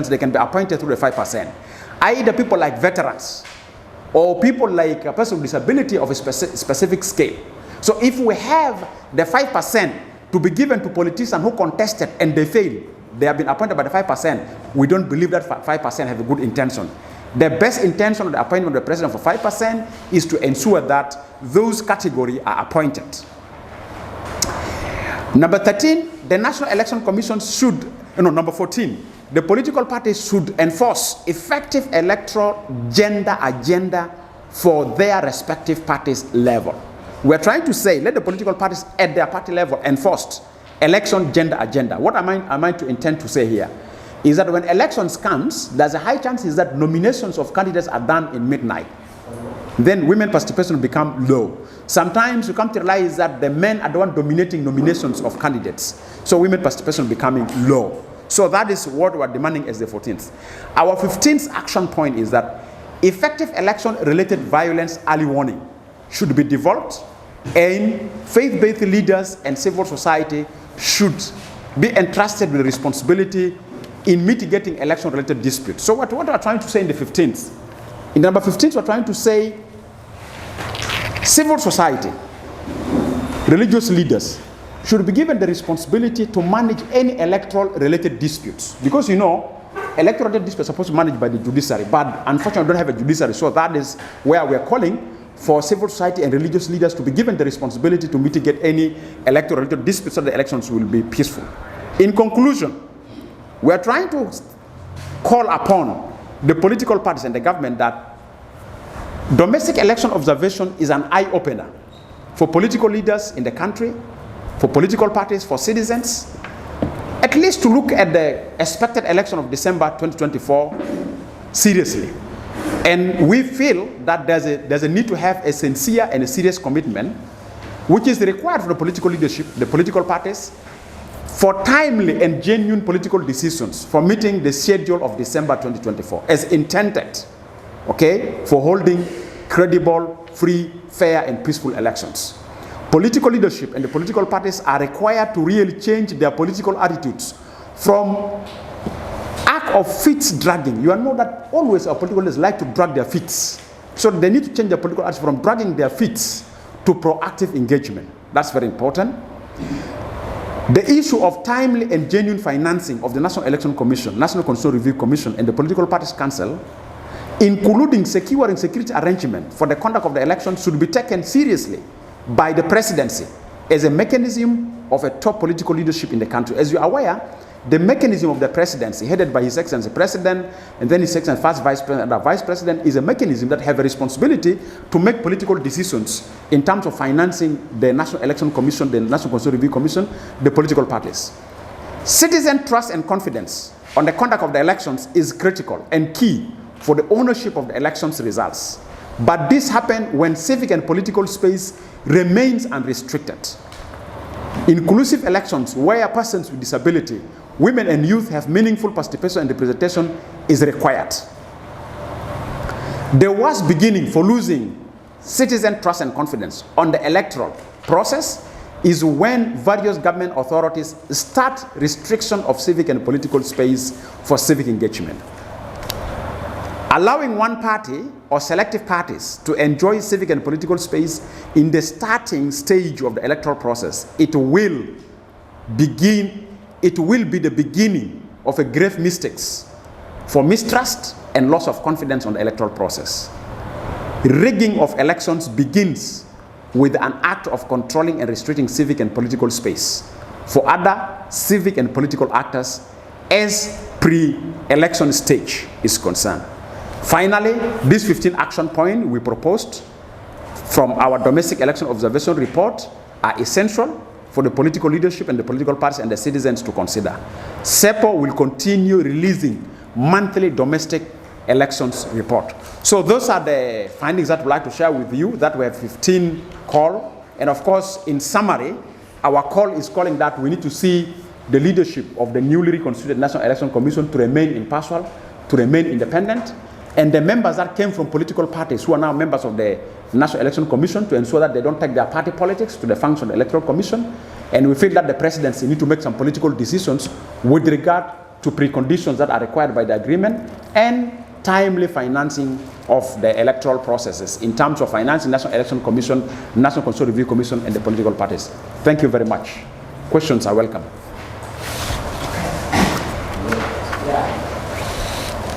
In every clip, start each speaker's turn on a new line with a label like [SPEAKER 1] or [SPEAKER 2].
[SPEAKER 1] they can be appointed through the 5%. Either people like veterans or people like a person with disability of a specific scale. So if we have the 5% to be given to politicians who contested and they fail, they have been appointed by the 5%, we don't believe that 5% have a good intention. The best intention of the appointment of the president for 5% is to ensure that those categories are appointed. Number 13, the National Election Commission should, number 14, the political parties should enforce effective electoral gender agenda for their respective parties' level. We're trying to say, let the political parties at their party level enforce election gender agenda. What am I to intend to say here is that when elections comes, there's a high chance is that nominations of candidates are done in midnight. Then women participation will become low. Sometimes you come to realize that the men are the one dominating nominations of candidates. So women participation becoming low. So that is what we are demanding as the 14th. Our 15th action point is that effective election-related violence early warning should be developed, and faith-based leaders and civil society should be entrusted with the responsibility in mitigating election-related disputes. So what we are trying to say in the 15th, in number 15, we're trying to say civil society, religious leaders should be given the responsibility to manage any electoral-related disputes. Because electoral disputes are supposed to be managed by the judiciary, but unfortunately we don't have a judiciary, so that is where we're calling for civil society and religious leaders to be given the responsibility to mitigate any electoral-related disputes so the elections will be peaceful. In conclusion, we are trying to call upon the political parties and the government that domestic election observation is an eye-opener for political leaders in the country, for political parties, for citizens, at least to look at the expected election of December 2024 seriously. And we feel that there's a need to have a sincere and a serious commitment, which is required for the political leadership, the political parties, for timely and genuine political decisions for meeting the schedule of December 2024 as intended, okay, for holding credible, free, fair, and peaceful elections. Political leadership and the political parties are required to really change their political attitudes from act of feet dragging. You know that always our political leaders like to drag their feet. So they need to change their political attitude from dragging their feet to proactive engagement. That's very important. The issue of timely and genuine financing of the National Election Commission, National Constitutional Review Commission, and the Political Parties Council, including securing security arrangement for the conduct of the election, should be taken seriously by the presidency as a mechanism of a top political leadership in the country. As you are aware, the mechanism of the presidency, headed by His Excellency President, and then His Excellency First Vice President and Vice President, is a mechanism that have a responsibility to make political decisions in terms of financing the National Election Commission, the National Constitutional Review Commission, the political parties. Citizen trust and confidence on the conduct of the elections is critical and key for the ownership of the elections results. But this happens when civic and political space remains unrestricted. Inclusive elections where persons with disability, women and youth have meaningful participation and representation is required. The worst beginning for losing citizen trust and confidence on the electoral process is when various government authorities start restriction of civic and political space for civic engagement. Allowing one party or selective parties to enjoy civic and political space in the starting stage of the electoral process, it will be the beginning of a grave mistakes for mistrust and loss of confidence on the electoral process. Rigging of elections begins with an act of controlling and restricting civic and political space for other civic and political actors as pre-election stage is concerned. Finally, this 15 action point we proposed from our domestic election observation report are essential for the political leadership and the political parties and the citizens to consider. Cepo will continue releasing monthly domestic elections report. So those are the findings that we'd like to share with you, that we have 15 call. And of course, in summary, our call is calling that we need to see the leadership of the newly reconstituted National Election Commission to remain impartial, to remain independent, and the members that came from political parties who are now members of the National Election Commission to ensure that they don't take their party politics to the function of the Electoral Commission. And we feel that the presidency need to make some political decisions with regard to preconditions that are required by the agreement, and timely financing of the electoral processes in terms of financing National Election Commission, National Constitutional Review Commission, and the political parties. Thank you very much. Questions are welcome.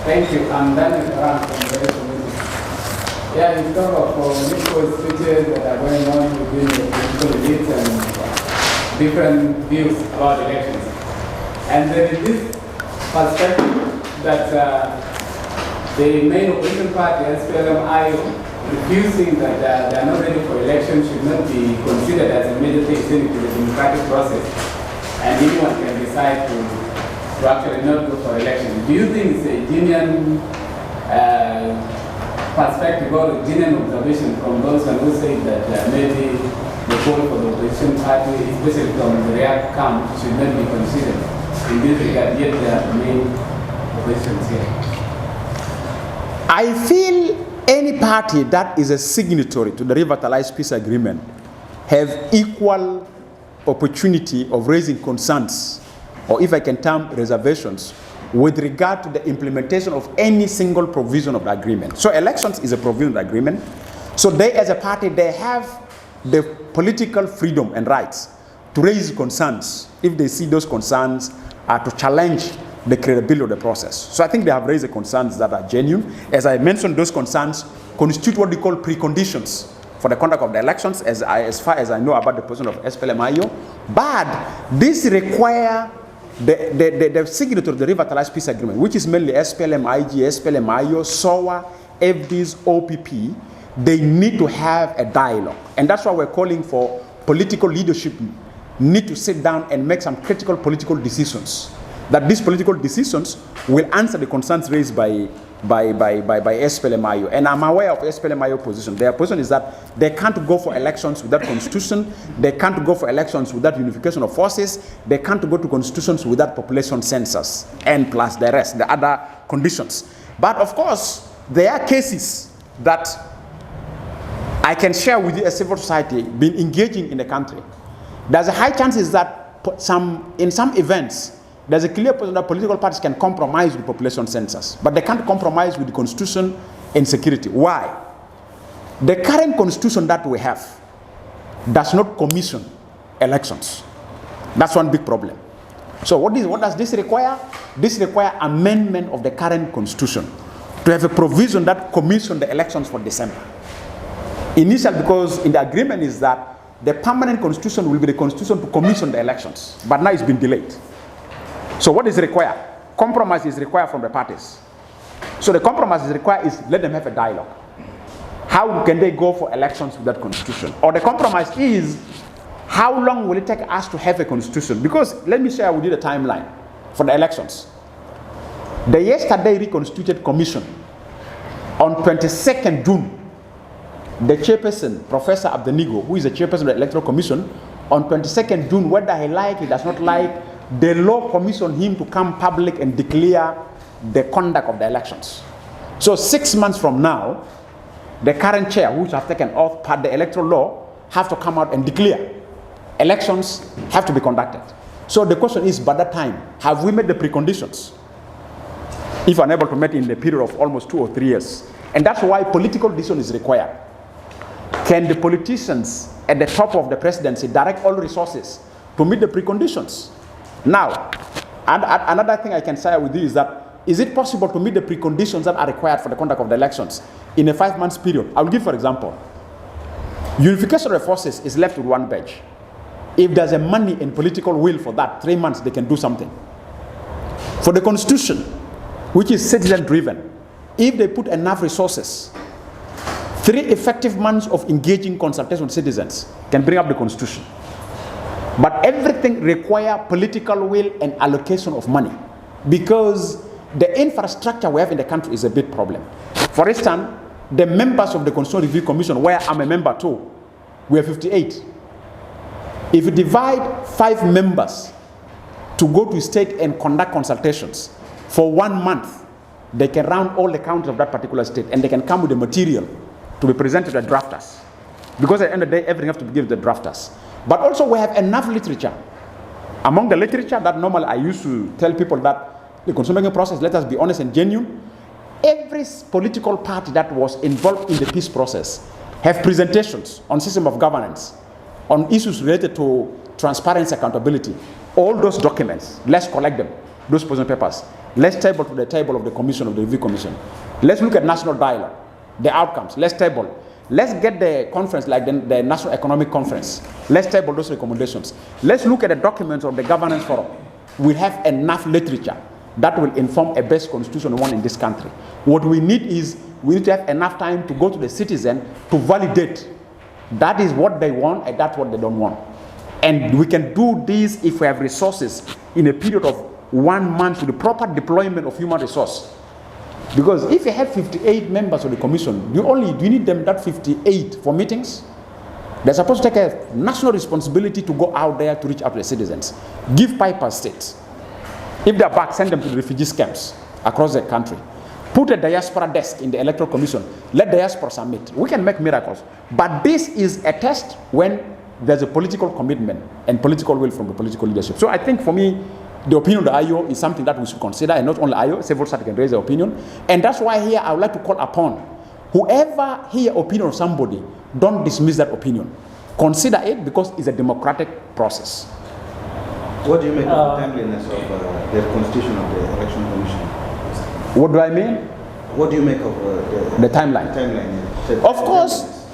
[SPEAKER 2] Thank you. I'm Daniel Karan from the Committee. Yeah, you talk of political switches that are going on between the political elites and different views about elections. And there is this perspective that the main opposition party, SPLM-IO, refusing that they are not ready for election should not be considered as a major thing to the democratic process. And anyone can decide to actually not go for election. Do you think it's a genuine perspective or a genuine observation from those who say that maybe the call for the opposition party, especially from the real camp, should not be considered in this regard, yet they are the main oppositions here?
[SPEAKER 1] I feel any party that is a signatory to the Revitalized Peace Agreement have equal opportunity of raising concerns, or if I can term reservations, with regard to the implementation of any single provision of the agreement. So elections is a provision of the agreement. So they, as a party, they have the political freedom and rights to raise concerns if they see those concerns are to challenge the credibility of the process. So I think they have raised the concerns that are genuine. As I mentioned, those concerns constitute what we call preconditions for the conduct of the elections, as far as I know about the position of SPLM-IO. But this require the signatory of the Revitalized Peace Agreement, which is mainly SPLM-IG, SPLM-IO, SOA, FDs, OPP. They need to have a dialogue. And that's why we're calling for political leadership need to sit down and make some critical political decisions. That these political decisions will answer the concerns raised by SPLM-IO. And I'm aware of SPLM-IO position. Their position is that they can't go for elections without constitution. They can't go for elections without unification of forces. They can't go to constitutions without population census, and plus the rest, the other conditions. But of course, there are cases that I can share with you as civil society been engaging in the country. There's a high chances that in some events, there's a clear position that political parties can compromise with population census, but they can't compromise with the constitution and security. Why? The current constitution that we have does not commission elections. That's one big problem. So what does this require? This requires amendment of the current constitution to have a provision that commission the elections for December. Initial, because in the agreement is that the permanent constitution will be the constitution to commission the elections, but now it's been delayed. So what is required? Compromise is required from the parties. So the compromise is required is let them have a dialogue. How can they go for elections with that constitution? Or the compromise is, how long will it take us to have a constitution? Because let me share with you the timeline for the elections. The yesterday reconstituted commission on 22nd June, the chairperson, Professor Abdenigo, who is the chairperson of the Electoral Commission, on 22nd June, whether he like, he does not like, the law commissioned him to come public and declare the conduct of the elections. So 6 months from now, the current chair, who have taken off part the electoral law, have to come out and declare elections have to be conducted. So the question is, by that time, have we met the preconditions? If unable to meet in the period of almost 2 or 3 years. And that's why political decision is required. Can the politicians at the top of the presidency direct all resources to meet the preconditions? Now, another thing I can share with you is that, is it possible to meet the preconditions that are required for the conduct of the elections in a 5 months period? I'll give for example. Unification of forces is left with one badge. If there's a money and political will for that, 3 months they can do something. For the constitution, which is citizen driven, if they put enough resources, 3 effective months of engaging consultation with citizens can bring up the constitution. But everything requires political will and allocation of money, because the infrastructure we have in the country is a big problem. For instance, the members of the Constitutional Review Commission, where I'm a member too, we are 58. If you divide 5 members to go to state and conduct consultations for 1 month, they can round all the counties of that particular state, and they can come with the material to be presented to the drafters. Because at the end of the day, everything has to be given to the drafters. But also we have enough literature. Among the literature that normally I used to tell people that the constitution-making process, let us be honest and genuine. Every political party that was involved in the peace process have presentations on system of governance, on issues related to transparency, accountability. All those documents, let's collect them, those position papers. Let's table to the table of the commission, of the review commission. Let's look at national dialogue, the outcomes. Let's table. Let's get the conference, like the National Economic Conference. Let's table those recommendations. Let's look at the documents of the governance forum. We have enough literature that will inform a best constitution one in this country. What we need is, we need to have enough time to go to the citizen to validate that is what they want and that's what they don't want. And we can do this if we have resources in a period of 1 month with the proper deployment of human resource. Because if you have 58 members of the commission, do you need them, that 58, for meetings? They're supposed to take a national responsibility to go out there to reach out to the citizens. Give Piper states. If they're back, send them to the refugee camps across the country. Put a diaspora desk in the electoral commission. Let diaspora submit. We can make miracles. But this is a test when there's a political commitment and political will from the political leadership. So I think for me, the opinion of the IO is something that we should consider, and not only IO, several states can raise their opinion. And that's why here I would like to call upon whoever hear opinion of somebody, don't dismiss that opinion. Consider it, because it's a democratic process.
[SPEAKER 3] What do you make of the timeliness of the constitution of the election commission?
[SPEAKER 1] What do I mean?
[SPEAKER 3] What do you make of
[SPEAKER 1] the timeline? Of course,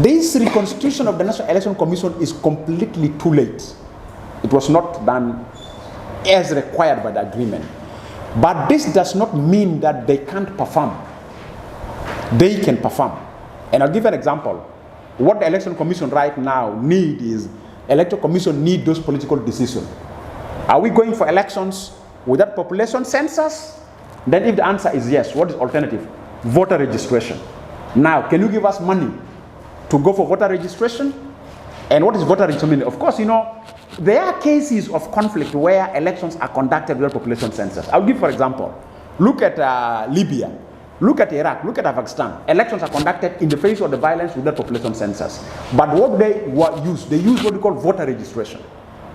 [SPEAKER 1] this reconstitution of the National Election Commission is completely too late. It was not done as required by the agreement. But this does not mean that they can't perform. They can perform. And I'll give an example. What the Election Commission right now need is, Electoral Commission need those political decisions. Are we going for elections without population census? Then if the answer is yes, what is alternative? Voter registration. Now, can you give us money to go for voter registration? And what is voter registration? Of course, you know, there are cases of conflict where elections are conducted without population census. I'll give, for example, look at Libya, look at Iraq, look at Afghanistan. Elections are conducted in the face of the violence without population census. But what they use what we call voter registration.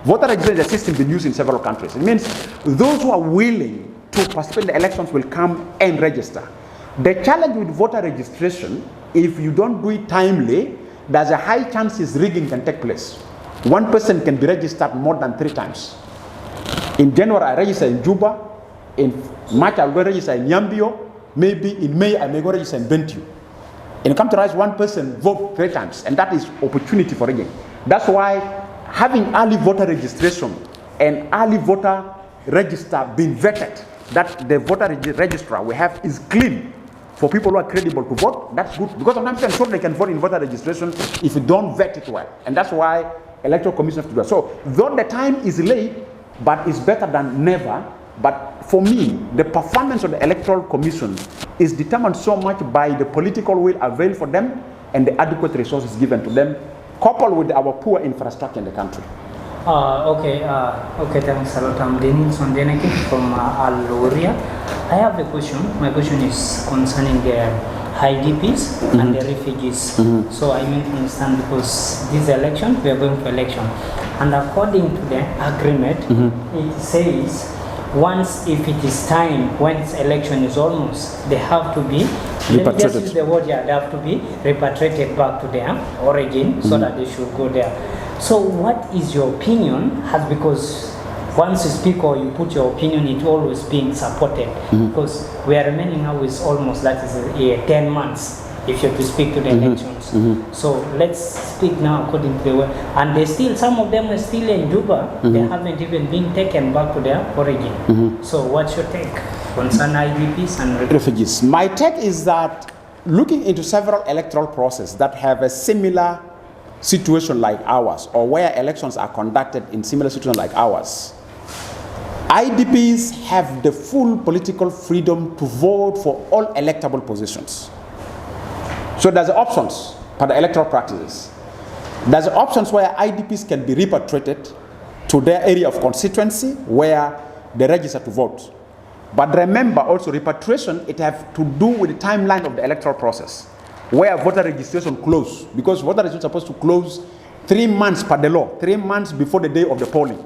[SPEAKER 1] Voter registration is a system being used in several countries. It means those who are willing to participate in the elections will come and register. The challenge with voter registration, if you don't do it timely, there's a high chance rigging can take place. One person can be registered more than 3 times. In January, I register in Juba. In March, I'll go register in Yambio. Maybe in May, I may go register in Bentiu. In computerized, one person vote 3 times, and that is opportunity for rigging. That's why having early voter registration and early voter register being vetted, that the voter registrar we have is clean for people who are credible to vote, that's good. Because sometimes I'm sure they can vote in voter registration if you don't vet it well. And that's why Electoral Commission have to do that. So, though the time is late, but it's better than never. But for me, the performance of the Electoral Commission is determined so much by the political will available for them and the adequate resources given to them, coupled with our poor infrastructure in the country.
[SPEAKER 4] Okay, thanks a lot. I'm Denis Sondeneki from Aloria. I have a question. My question is concerning the IDPs and the refugees. So I meant to understand, because this election, we are going for election. And according to the agreement, it says, once if it is time, when election is almost, they have to be repatriated. Just use the word, yeah, they have to be repatriated back to their origin, so that they should go there. So what is your opinion? Because once you speak or you put your opinion, it always being supported. Because we are remaining now with almost, that is 10 months if you have to speak to the elections. So let's speak now according to the way. And they still, some of them are still in Juba. They haven't even been taken back to their origin. So what's your take concerning IDPs and
[SPEAKER 1] refugees? My take is that looking into several electoral processes that have a similar situation like ours, or where elections are conducted in similar situations like ours, IDPs have the full political freedom to vote for all electable positions. So there's options for the electoral practices. There's options where IDPs can be repatriated to their area of constituency where they register to vote. But remember also, repatriation, it has to do with the timeline of the electoral process, where voter registration close, because voter registration is supposed to close 3 months per the law, 3 months before the day of the polling.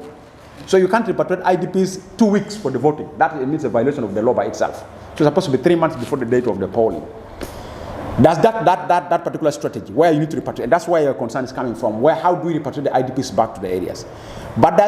[SPEAKER 1] So you can't repatriate IDPs 2 weeks for the voting. That means a violation of the law by itself. So it's supposed to be 3 months before the date of the polling. That's that particular strategy where you need to repatriate. That's where your concern is coming from. How do we repatriate the IDPs back to the areas? But